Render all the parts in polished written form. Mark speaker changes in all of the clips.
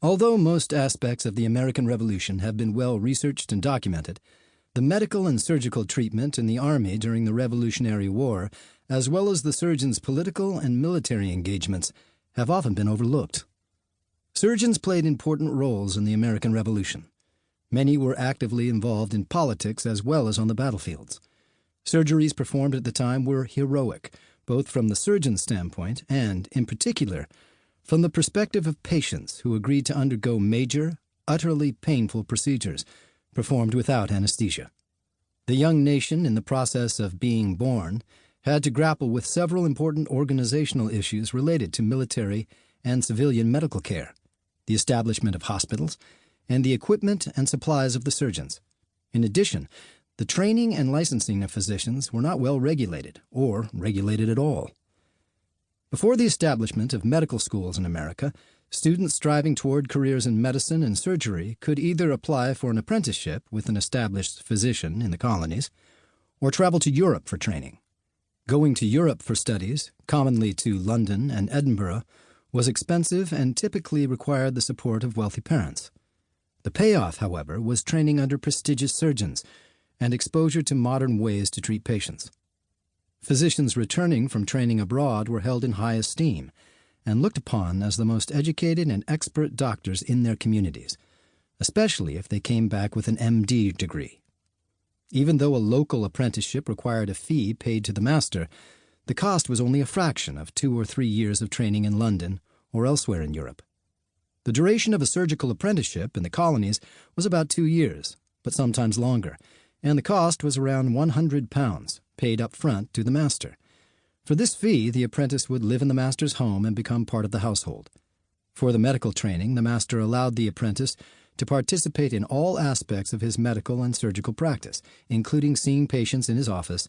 Speaker 1: Although most aspects of the American Revolution have been well researched and documented, the medical and surgical treatment in the Army during the Revolutionary War, as well as the surgeons' political and military engagements, have often been overlooked. Surgeons played important roles in the American Revolution. Many were actively involved in politics as well as on the battlefields. Surgeries performed at the time were heroic, both from the surgeon's standpoint and, in particular, from the perspective of patients who agreed to undergo major, utterly painful procedures performed without anesthesia. The young nation, in the process of being born, had to grapple with several important organizational issues related to military and civilian medical care, the establishment of hospitals, and the equipment and supplies of the surgeons. In addition, the training and licensing of physicians were not well regulated, or regulated at all. Before the establishment of medical schools in America, students striving toward careers in medicine and surgery could either apply for an apprenticeship with an established physician in the colonies, or travel to Europe for training. Going to Europe for studies, commonly to London and Edinburgh, was expensive and typically required the support of wealthy parents. The payoff, however, was training under prestigious surgeons and exposure to modern ways to treat patients. Physicians returning from training abroad were held in high esteem and looked upon as the most educated and expert doctors in their communities, especially if they came back with an M.D. degree. Even though a local apprenticeship required a fee paid to the master, the cost was only a fraction of 2 or 3 years of training in London or elsewhere in Europe. The duration of a surgical apprenticeship in the colonies was about 2 years, but sometimes longer, and the cost was around £100, paid up front to the master. For this fee, the apprentice would live in the master's home and become part of the household. For the medical training, the master allowed the apprentice to participate in all aspects of his medical and surgical practice, including seeing patients in his office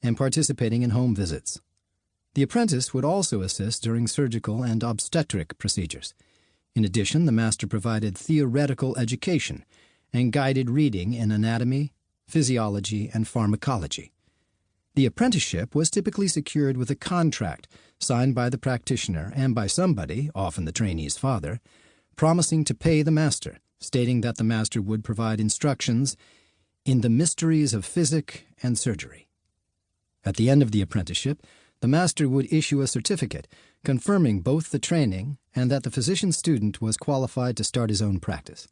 Speaker 1: and participating in home visits. The apprentice would also assist during surgical and obstetric procedures. In addition, the master provided theoretical education and guided reading in anatomy, physiology, and pharmacology. The apprenticeship was typically secured with a contract signed by the practitioner and by somebody, often the trainee's father, promising to pay the master, stating that the master would provide instructions in the mysteries of physic and surgery. At the end of the apprenticeship, the master would issue a certificate confirming both the training and that the physician student was qualified to start his own practice.